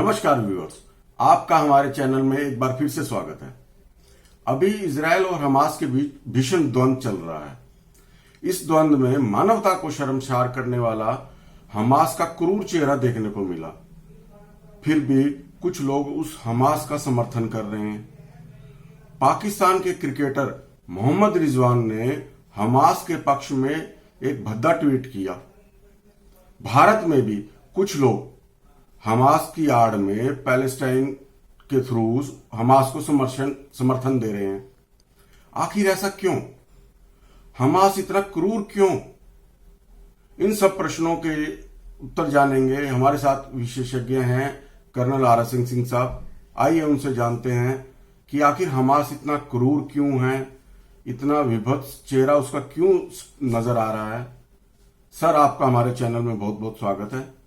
नमस्कार व्यूअर्स, आपका हमारे चैनल में एक बार फिर से स्वागत है। अभी इजराइल और हमास के बीच भीषण द्वंद्व चल रहा है। इस द्वंद्व में मानवता को शर्मसार करने वाला हमास का क्रूर चेहरा देखने को मिला। फिर भी कुछ लोग उस हमास का समर्थन कर रहे हैं। पाकिस्तान के क्रिकेटर मोहम्मद रिजवान ने हमास के पक्ष में एक भद्दा ट्वीट किया। भारत में भी कुछ लोग हमास की आड़ में पैलेस्टाइन के थ्रू हमास को समर्थन दे रहे हैं। आखिर ऐसा क्यों? हमास इतना क्रूर क्यों? इन सब प्रश्नों के उत्तर जानेंगे। हमारे साथ विशेषज्ञ हैं कर्नल आर एस सिंह साहब। आइए उनसे जानते हैं कि आखिर हमास इतना क्रूर क्यों है, इतना विभत्स चेहरा उसका क्यों नजर आ रहा है। सर, आपका हमारे चैनल में बहुत बहुत स्वागत है।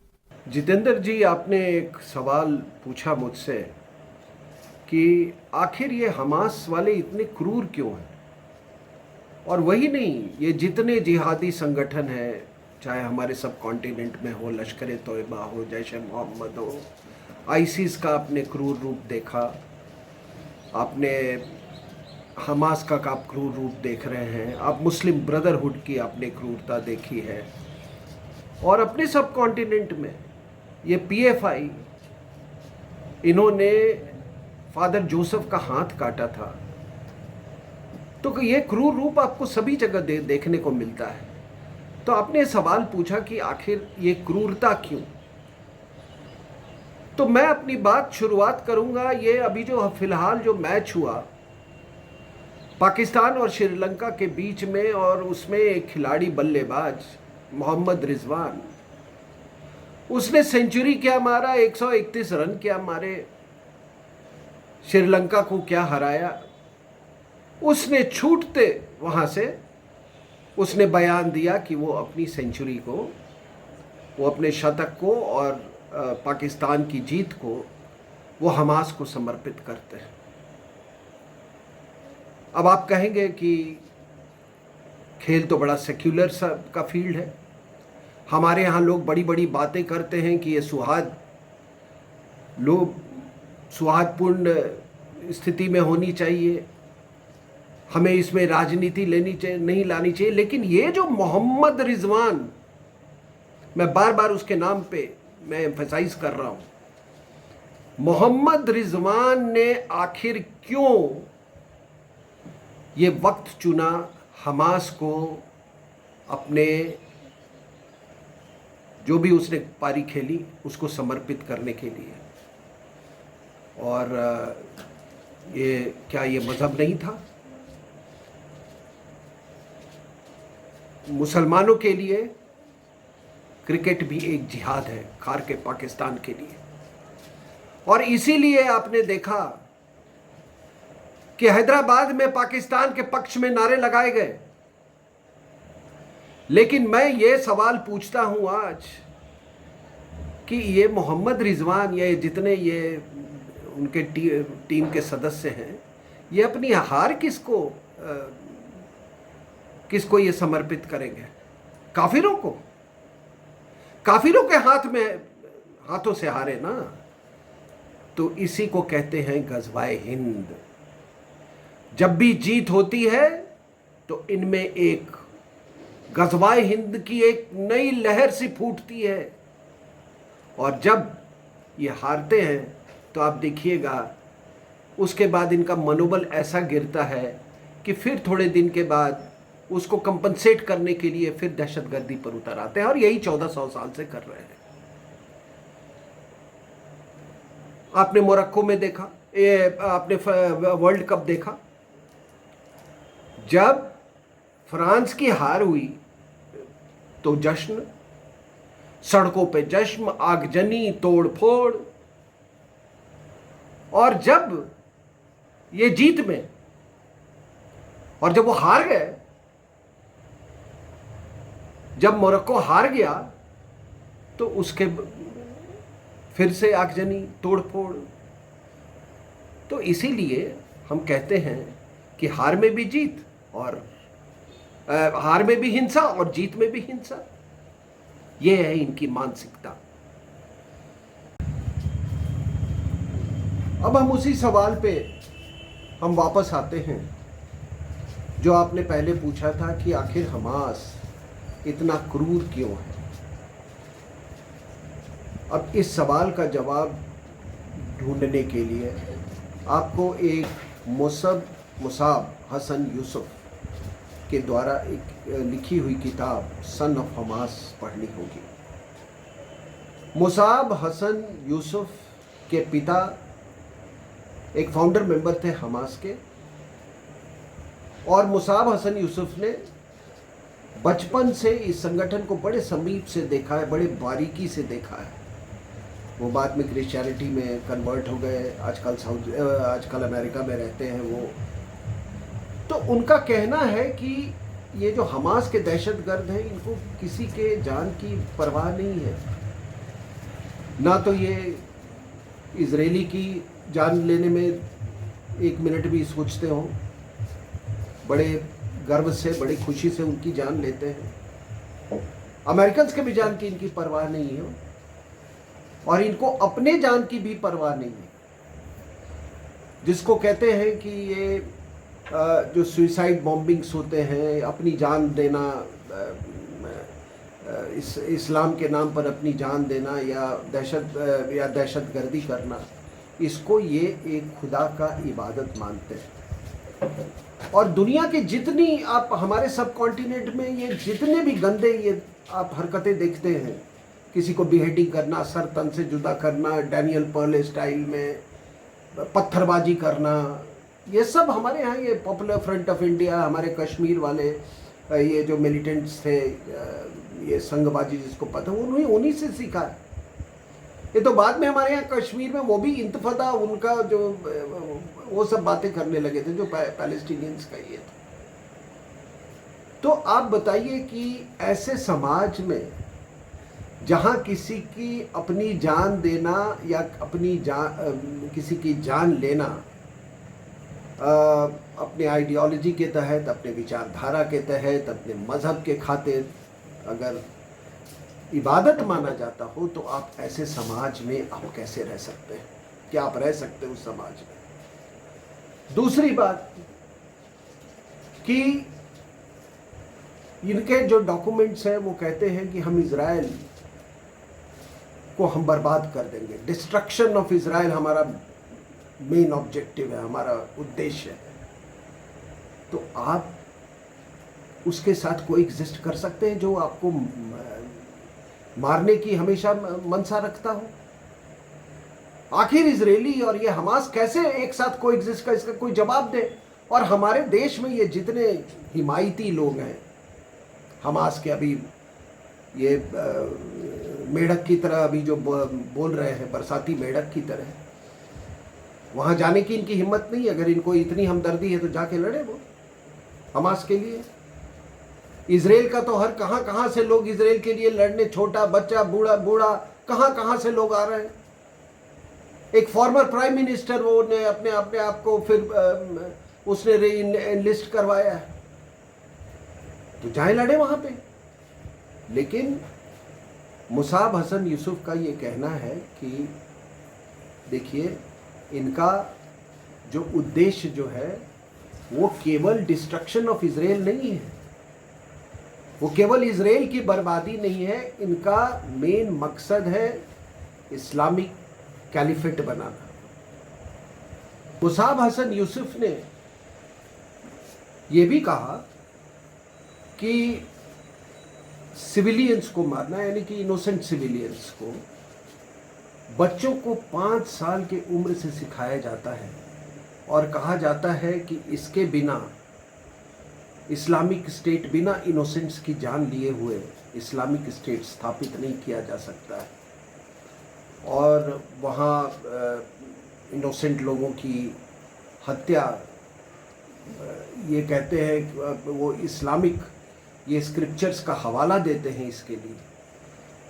जितेंद्र जी, आपने एक सवाल पूछा मुझसे कि आखिर ये हमास वाले इतने क्रूर क्यों हैं। और वही नहीं, ये जितने जिहादी संगठन हैं, चाहे हमारे सब कॉन्टिनेंट में हो, लश्कर तोयबा हो, जैश ए मोहम्मद हो, आईसिस का आपने क्रूर रूप देखा, आपने हमास का आप क्रूर रूप देख रहे हैं, आप मुस्लिम ब्रदरहुड की आपने क्रूरता देखी है। और अपने सब कॉन्टिनेंट में ये पीएफआई, इन्होंने फादर जोसेफ का हाथ काटा था। तो ये क्रूर रूप आपको सभी जगह देखने को मिलता है। तो आपने सवाल पूछा कि आखिर ये क्रूरता क्यों। तो मैं अपनी बात शुरुआत करूंगा, ये अभी जो फिलहाल जो मैच हुआ पाकिस्तान और श्रीलंका के बीच में, और उसमें एक खिलाड़ी बल्लेबाज मोहम्मद रिजवान, उसने सेंचुरी क्या मारा, 131 रन क्या मारे, श्रीलंका को क्या हराया। उसने छूटते वहां से उसने बयान दिया कि वो अपनी सेंचुरी को, वो अपने शतक को और पाकिस्तान की जीत को वो हमास को समर्पित करते हैं। अब आप कहेंगे कि खेल तो बड़ा सेक्युलर सा का फील्ड है, हमारे यहाँ लोग बड़ी बड़ी बातें करते हैं कि ये सौहार्दपूर्ण स्थिति में होनी चाहिए, हमें इसमें राजनीति नहीं लानी चाहिए। लेकिन ये जो मोहम्मद रिजवान, मैं बार बार उसके नाम पे मैं एम्फसाइज कर रहा हूँ, मोहम्मद रिजवान ने आखिर क्यों ये वक्त चुना हमास को अपने जो भी उसने पारी खेली उसको समर्पित करने के लिए। और ये क्या ये मजहब नहीं था? मुसलमानों के लिए क्रिकेट भी एक जिहाद है, खार के पाकिस्तान के लिए। और इसीलिए आपने देखा कि हैदराबाद में पाकिस्तान के पक्ष में नारे लगाए गए। लेकिन मैं ये सवाल पूछता हूं आज कि ये मोहम्मद रिजवान, ये जितने ये उनके टीम के सदस्य हैं, ये अपनी हार किसको ये समर्पित करेंगे? काफिरों को? काफिरों के हाथों से हारे ना। तो इसी को कहते हैं गज़वाए हिंद। जब भी जीत होती है तो इनमें एक गज़वाए हिंद की एक नई लहर सी फूटती है। और जब ये हारते हैं तो आप देखिएगा उसके बाद इनका मनोबल ऐसा गिरता है कि फिर थोड़े दिन के बाद उसको कंपनसेट करने के लिए फिर दहशतगर्दी पर उतर आते हैं। और यही 1400 साल से कर रहे हैं। आपने मोरक्को में देखा, आपने वर्ल्ड कप देखा, जब फ्रांस की हार हुई तो जश्न, सड़कों पे जश्न, आगजनी, तोड़फोड़। और जब ये जीत में, और जब वो हार गए, जब मोरक्को हार गया तो उसके फिर से आगजनी, तोड़फोड़। तो इसीलिए हम कहते हैं कि हार में भी जीत, और हार में भी हिंसा और जीत में भी हिंसा। ये है इनकी मानसिकता। अब हम उसी सवाल पे हम वापस आते हैं जो आपने पहले पूछा था कि आखिर हमास इतना क्रूर क्यों है। अब इस सवाल का जवाब ढूंढने के लिए आपको एक मुसाब हसन यूसुफ के द्वारा एक लिखी हुई किताब सन ऑफ हमास पढ़नी होगी। मुसाब हसन यूसुफ के पिता एक फाउंडर मेंबर थे हमास के, और मुसाब हसन यूसुफ ने बचपन से इस संगठन को बड़े समीप से देखा है, बड़े बारीकी से देखा है। वो बाद में क्रिश्चियनिटी में कन्वर्ट हो गए, आजकल अमेरिका में रहते हैं वो। तो उनका कहना है कि ये जो हमास के दहशतगर्द हैं, इनको किसी के जान की परवाह नहीं है, ना तो ये इजरायली की जान लेने में एक मिनट भी सोचते हो, बड़े गर्व से बड़ी खुशी से उनकी जान लेते हैं। अमेरिकन के भी जान की इनकी परवाह नहीं है, और इनको अपने जान की भी परवाह नहीं है। जिसको कहते हैं कि ये जो सुसाइड बॉम्बिंग्स होते हैं, अपनी जान देना, इस्लाम के नाम पर अपनी जान देना या दहशतगर्दी करना, इसको ये एक खुदा का इबादत मानते हैं। और दुनिया के जितनी आप हमारे सब कॉन्टिनेंट में ये जितने भी गंदे ये आप हरकतें देखते हैं, किसी को बिहेडिंग करना, सर तन से जुदा करना, डैनियल पर्ले स्टाइल में पत्थरबाजी करना, ये सब हमारे यहाँ, ये पॉपुलर फ्रंट ऑफ इंडिया, हमारे कश्मीर वाले ये जो मिलिटेंट्स थे, ये संगबाजी जिसको पता है, उन्हीं से सीखा है। ये तो बाद में हमारे यहाँ कश्मीर में वो भी इंतफादा उनका जो वो सब बातें करने लगे थे जो पैलेस्टीनियंस का ये था। तो आप बताइए कि ऐसे समाज में जहाँ किसी की अपनी जान देना या किसी की जान लेना अपने आइडियोलॉजी के तहत, अपने विचारधारा के तहत, अपने मजहब के खातिर अगर इबादत माना जाता हो, तो आप ऐसे समाज में आप कैसे रह सकते हैं? क्या आप रह सकते हैं उस समाज में? दूसरी बात कि इनके जो डॉक्यूमेंट्स हैं वो कहते हैं कि हम इजराइल को हम बर्बाद कर देंगे। डिस्ट्रक्शन ऑफ इजराइल हमारा मेन ऑब्जेक्टिव है, हमारा उद्देश्य है। तो आप उसके साथ कोई एग्जिस्ट कर सकते हैं जो आपको मारने की हमेशा मनसा रखता हो? आखिर इजरायली और ये हमास कैसे एक साथ कोई एग्जिस्ट कर, इसका कोई जवाब दे। और हमारे देश में ये जितने हिमायती लोग हैं हमास के, अभी ये मेढक की तरह अभी जो बोल रहे हैं, बरसाती मेढक की तरह, वहां जाने की इनकी हिम्मत नहीं। अगर इनको इतनी हमदर्दी है तो जाके लड़े वो हमास के लिए। इजराइल का तो हर कहां से लोग इजराइल के लिए लड़ने, छोटा बच्चा, बूढ़ा कहां से लोग आ रहे हैं। एक फॉर्मर प्राइम मिनिस्टर वो ने अपने आप को फिर उसने एनलिस्ट करवाया है, तो जाए लड़े वहां पे। लेकिन मुसाब हसन यूसुफ का ये कहना है कि देखिए, इनका जो उद्देश्य जो है वो केवल डिस्ट्रक्शन ऑफ इजराइल नहीं है, वो केवल इजराइल की बर्बादी नहीं है। इनका मेन मकसद है इस्लामिक कैलिफेट बनाना। मुसाब हसन यूसुफ ने यह भी कहा कि सिविलियंस को मारना, यानी कि इनोसेंट सिविलियंस को, बच्चों को 5 साल की उम्र से सिखाया जाता है, और कहा जाता है कि इसके बिना इस्लामिक स्टेट, बिना इनोसेंट्स की जान लिए हुए इस्लामिक स्टेट स्थापित नहीं किया जा सकता है। और वहाँ इनोसेंट लोगों की हत्या, ये कहते हैं वो इस्लामिक, ये स्क्रिप्चर्स का हवाला देते हैं इसके लिए।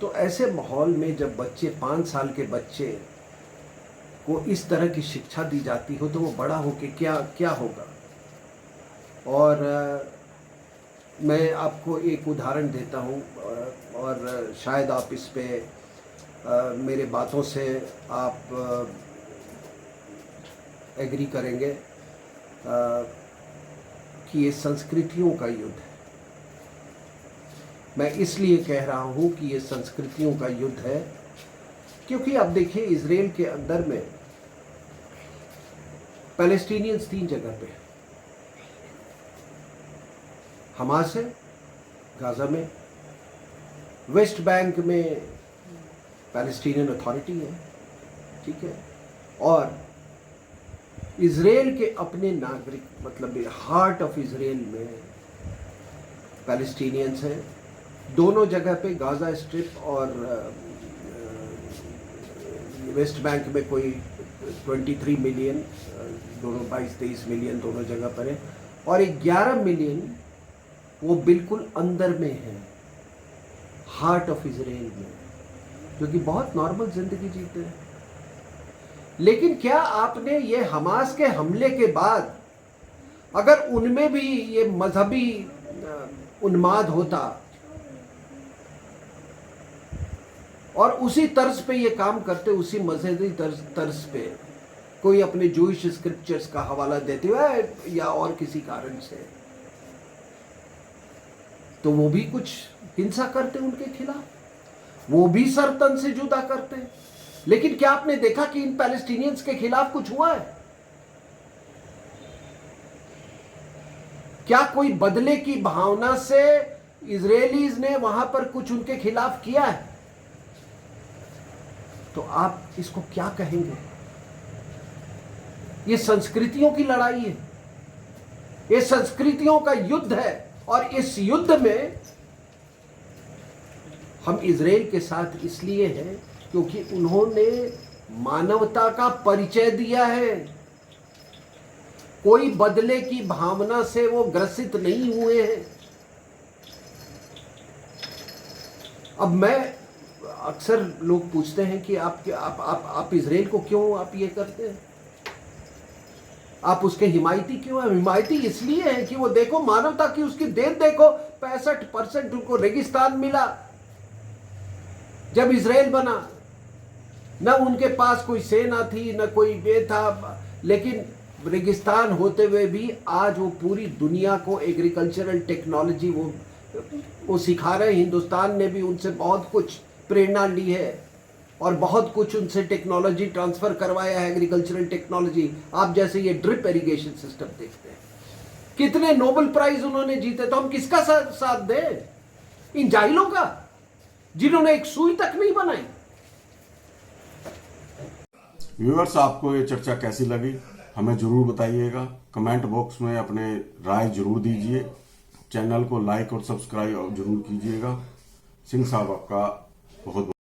तो ऐसे माहौल में जब बच्चे, 5 साल के बच्चे को इस तरह की शिक्षा दी जाती हो, तो वो बड़ा होके क्या होगा। और मैं आपको एक उदाहरण देता हूँ, और शायद आप इस पे मेरे बातों से आप एग्री करेंगे कि ये संस्कृतियों का युद्ध है। मैं इसलिए कह रहा हूं कि ये संस्कृतियों का युद्ध है क्योंकि अब देखिए इजराइल के अंदर में पैलेस्टीनियंस 3 जगह पे है। हमास है गाजा में, वेस्ट बैंक में पैलेस्टीनियन अथॉरिटी है, ठीक है, और इजराइल के अपने नागरिक मतलब हार्ट ऑफ इजराइल में पैलेस्टीनियंस हैं। दोनों जगह पे गाजा स्ट्रिप और वेस्ट बैंक में कोई 23 मिलियन, दोनों 22-23 मिलियन दोनों जगह पर है, और 11 मिलियन वो बिल्कुल अंदर में है, हार्ट ऑफ इजराइल में, जो कि बहुत नॉर्मल जिंदगी जीते हैं। लेकिन क्या आपने ये हमास के हमले के बाद अगर उनमें भी ये मजहबी उन्माद होता और उसी तर्ज पे ये काम करते, उसी मजहबी तर्ज पे कोई अपने जूइश स्क्रिप्चर्स का हवाला देते हुए या और किसी कारण से, तो वो भी कुछ हिंसा करते उनके खिलाफ, वो भी सर तन से जुदा करते। लेकिन क्या आपने देखा कि इन पैलेस्टीनियंस के खिलाफ कुछ हुआ है? क्या कोई बदले की भावना से इजरायलीज ने वहां पर कुछ उनके खिलाफ किया है? तो आप इसको क्या कहेंगे? ये संस्कृतियों की लड़ाई है, ये संस्कृतियों का युद्ध है, और इस युद्ध में हम इजराइल के साथ इसलिए हैं क्योंकि उन्होंने मानवता का परिचय दिया है। कोई बदले की भावना से वो ग्रसित नहीं हुए हैं। अब मैं अक्सर लोग पूछते हैं कि आप इजराइल को क्यों आप ये करते हैं, आप उसके हिमायती क्यों हैं? हिमायती इसलिए है कि वो देखो मानवता की उसकी देन देखो, 65% उनको रेगिस्तान मिला जब इजराइल बना। न उनके पास कोई सेना थी, न कोई ये था, लेकिन रेगिस्तान होते हुए भी आज वो पूरी दुनिया को एग्रीकल्चरल टेक्नोलॉजी वो सिखा रहे हैं। हिंदुस्तान ने भी उनसे बहुत कुछ प्रेरणा ली है और बहुत कुछ उनसे टेक्नोलॉजी ट्रांसफर करवाया है, एग्रीकल्चरल टेक्नोलॉजी। आप जैसे ये ड्रिप इरिगेशन सिस्टम देखते हैं, कितने नोबेल प्राइज उन्होंने जीते। तो हम किसका साथ दें? इन जाहिलों का, जिन्होंने एक सुई तक नहीं बनाई। व्यूअर्स, आपको ये चर्चा कैसी लगी हमें जरूर बताइएगा। कमेंट बॉक्स में अपने राय जरूर दीजिए। चैनल को लाइक और सब्सक्राइब जरूर कीजिएगा। सिंह साहब आपका बहुत